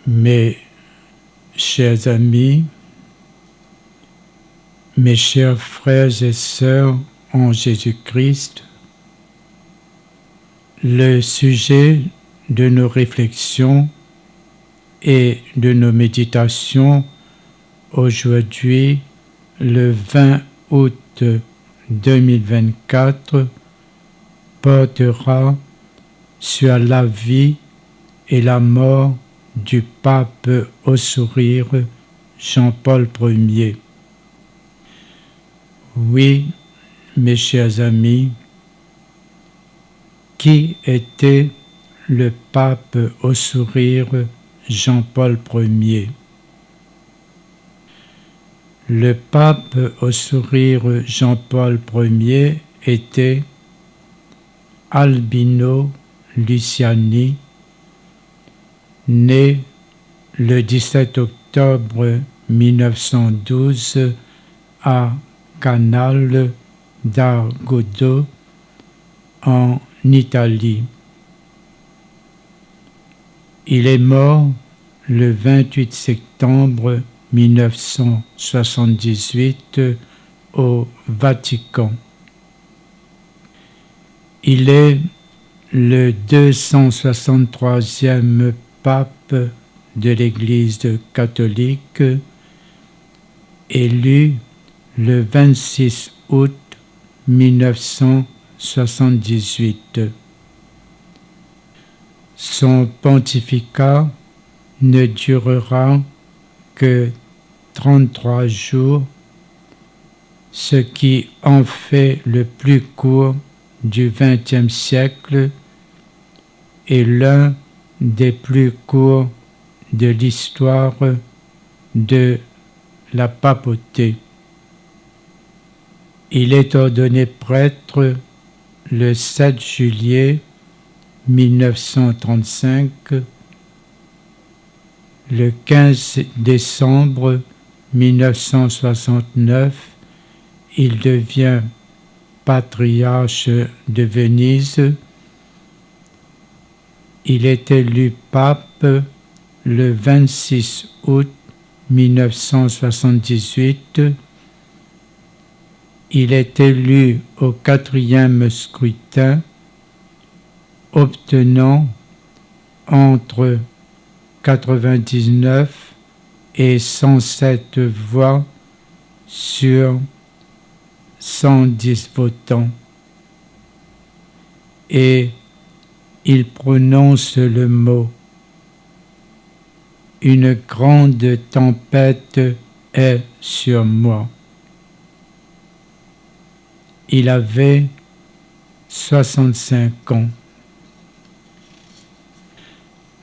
Mes chers amis, mes chers frères et sœurs en Jésus-Christ, le sujet de nos réflexions et de nos méditations aujourd'hui, le 20 août 2024, portera sur la vie et la mort du pape au sourire Jean-Paul Ier. Oui, mes chers amis, qui était le pape au sourire Jean-Paul Ier? Le pape au sourire Jean-Paul Ier était Albino Luciani, né le 17 octobre 1912 à Canale d'Argodo en Italie. Il est mort le 28 septembre 1978 au Vatican. Il est le 263e pape de l'Église catholique, élu le 26 août 1978. Son pontificat ne durera que 33 jours, ce qui en fait le plus court du XXe siècle et l'un des plus courts de l'histoire de la papauté. Il est ordonné prêtre le 7 juillet 1935. Le 15 décembre 1969, il devient patriarche de Venise. Il est élu pape le 26 août 1978. Il est élu au 4e scrutin, obtenant entre 99 et 107 voix sur 110 votants. Et il prononce le mot: « Une grande tempête est sur moi ». Il avait 65 ans.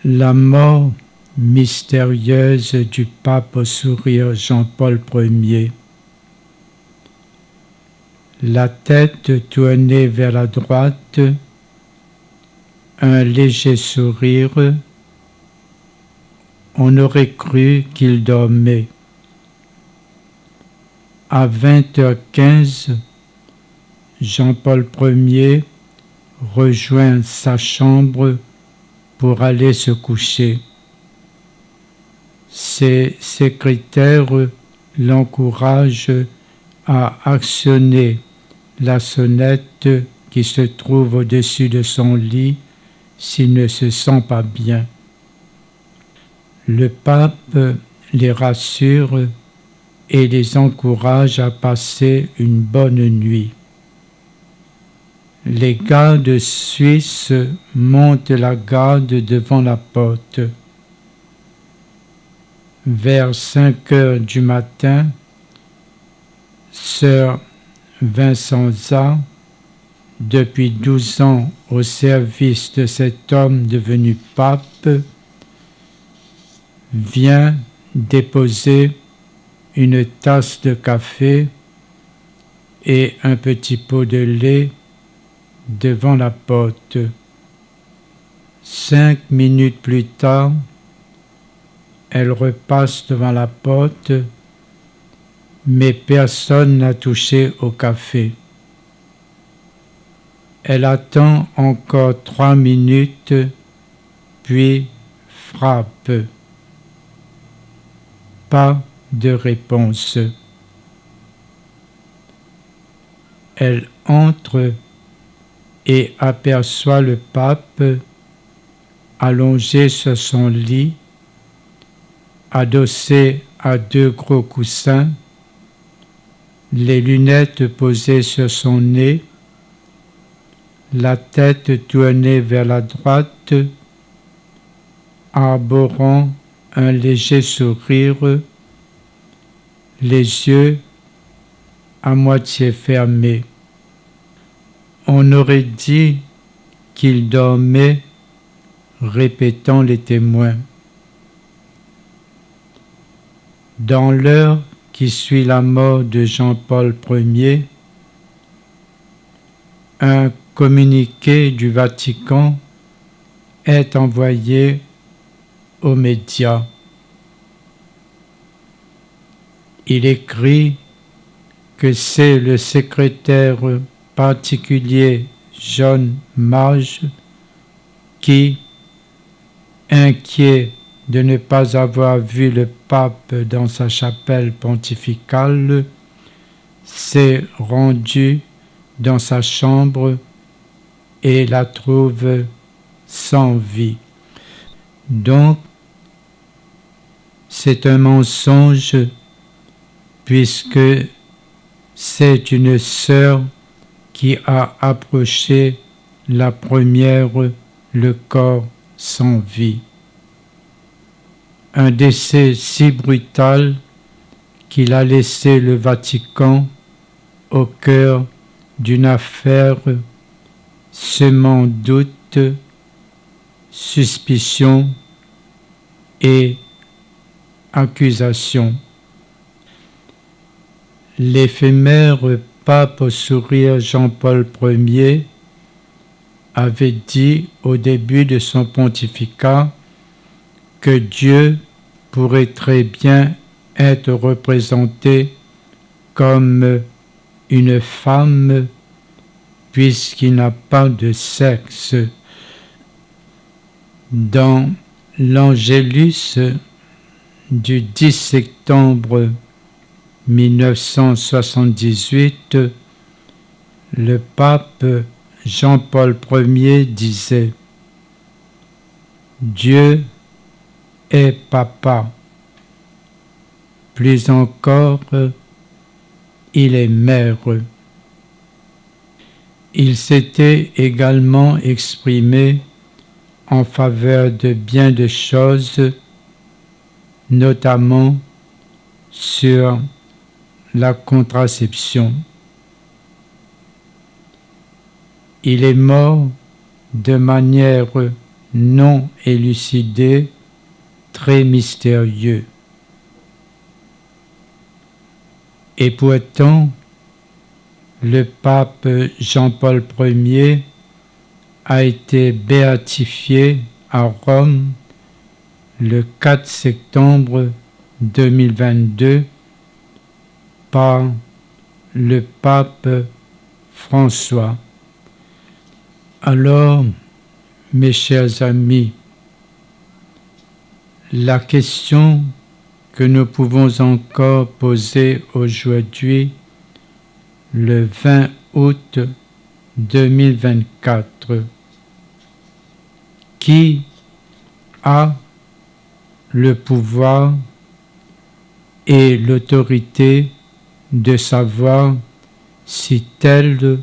La mort mystérieuse du pape au sourire Jean-Paul Ier. La tête tournée vers la droite, un léger sourire, on aurait cru qu'il dormait. À 20h15, Jean-Paul Ier rejoint sa chambre pour aller se coucher. Ses secrétaires l'encouragent à actionner la sonnette qui se trouve au-dessus de son lit s'il ne se sent pas bien. Le pape les rassure et les encourage à passer une bonne nuit. Les gardes suisses montent la garde devant la porte. Vers 5 heures du matin, sœur Vincenza, depuis 12 ans au service de cet homme devenu pape, vient déposer une tasse de café et un petit pot de lait devant la porte. 5 minutes plus tard, elle repasse devant la porte, mais personne n'a touché au café. Elle attend encore 3 minutes, puis frappe. pas de réponse. Elle entre et aperçoit le pape allongé sur son lit, adossé à 2 gros coussins, les lunettes posées sur son nez, la tête tournée vers la droite, arborant un léger sourire, les yeux à moitié fermés. On aurait dit qu'il dormait, répétant les témoins. Dans l'heure qui suit la mort de Jean-Paul Ier, un communiqué du Vatican est envoyé aux médias. Il écrit que c'est le secrétaire particulier John Mage qui, inquiet de ne pas avoir vu le pape dans sa chapelle pontificale, s'est rendu dans sa chambre et la trouve sans vie. Donc, c'est un mensonge puisque c'est une sœur qui a approché la première le corps sans vie. Un décès si brutal qu'il a laissé le Vatican au cœur d'une affaire semant doute, suspicion et accusation. L'éphémère pape au sourire Jean-Paul Ier avait dit au début de son pontificat que Dieu pourrait très bien être représenté comme une femme puisqu'il n'a pas de sexe. Dans l'Angélus du 10 septembre 1978, le pape Jean-Paul Ier disait « Dieu est papa. Plus encore, il est mère. » Il s'était également exprimé en faveur de bien de choses, notamment sur la contraception. Il est mort de manière non élucidée, très mystérieux. Et pourtant, le pape Jean-Paul Ier a été béatifié à Rome le 4 septembre 2022 par le pape François. Alors, mes chers amis, la question que nous pouvons encore poser aujourd'hui, le 20 août 2024, qui a le pouvoir et l'autorité de savoir si telle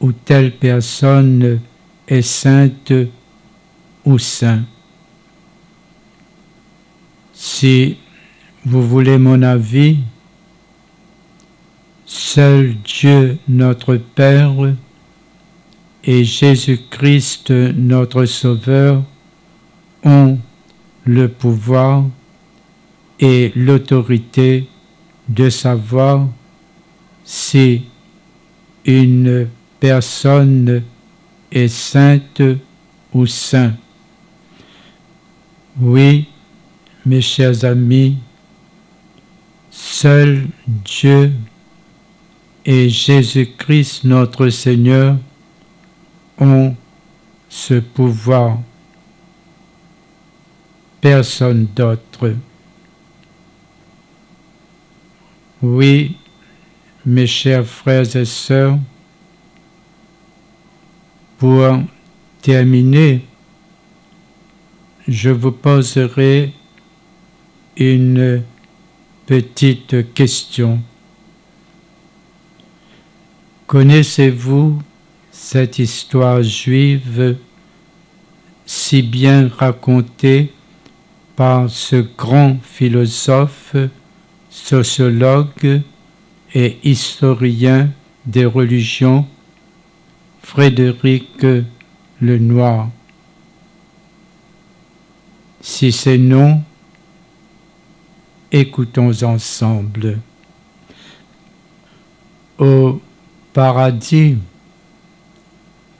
ou telle personne est sainte ou saint? Si vous voulez mon avis, seul Dieu notre Père et Jésus-Christ notre Sauveur ont le pouvoir et l'autorité de savoir si une personne est sainte ou saint. Oui, mes chers amis, seul Dieu et Jésus-Christ notre Seigneur ont ce pouvoir. Personne d'autre. Oui, mes chers frères et sœurs, pour terminer, je vous poserai une petite question. Connaissez-vous cette histoire juive si bien racontée par ce grand philosophe, sociologue et historien des religions, Frédéric Lenoir? Si c'est non, écoutons ensemble. Au paradis,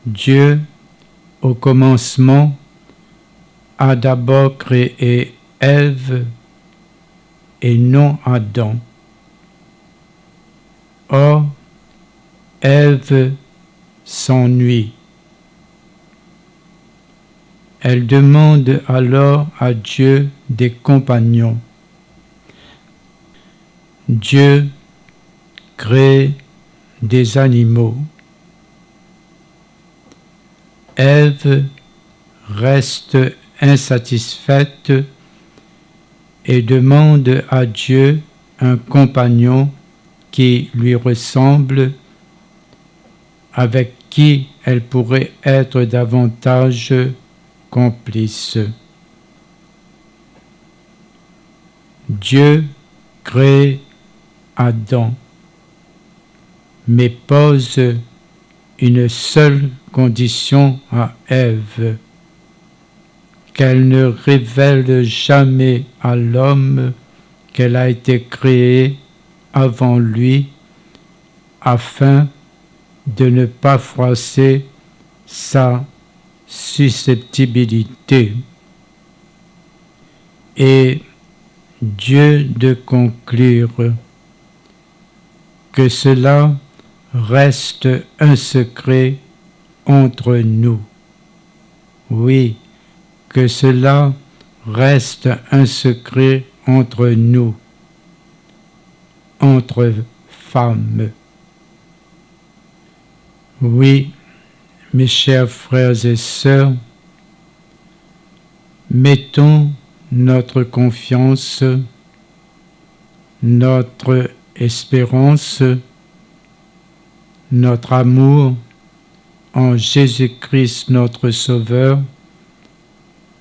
Dieu, au commencement, a d'abord créé Ève et non Adam. Or, Ève s'ennuie. Elle demande alors à Dieu des compagnons. Dieu crée des animaux. Ève reste insatisfaite et demande à Dieu un compagnon qui lui ressemble, avec qui elle pourrait être davantage complice. Dieu crée Adam, mais pose une seule condition à Ève, qu'elle ne révèle jamais à l'homme qu'elle a été créée avant lui, afin de ne pas froisser sa susceptibilité. Et Dieu de conclure que cela reste un secret entre nous. Oui, que cela reste un secret entre nous, entre femmes. Oui, mes chers frères et sœurs, mettons notre confiance, notre espérance, notre amour en Jésus-Christ notre Sauveur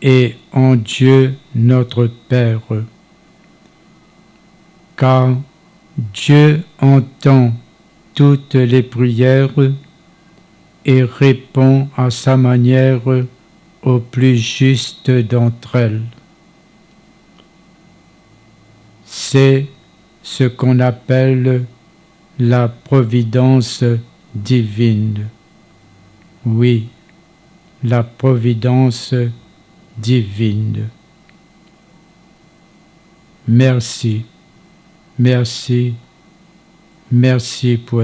et en Dieu notre Père. Car Dieu entend toutes les prières et répond à sa manière au plus juste d'entre elles. C'est ce qu'on appelle la providence divine. Oui, la providence divine. Merci, merci, merci pour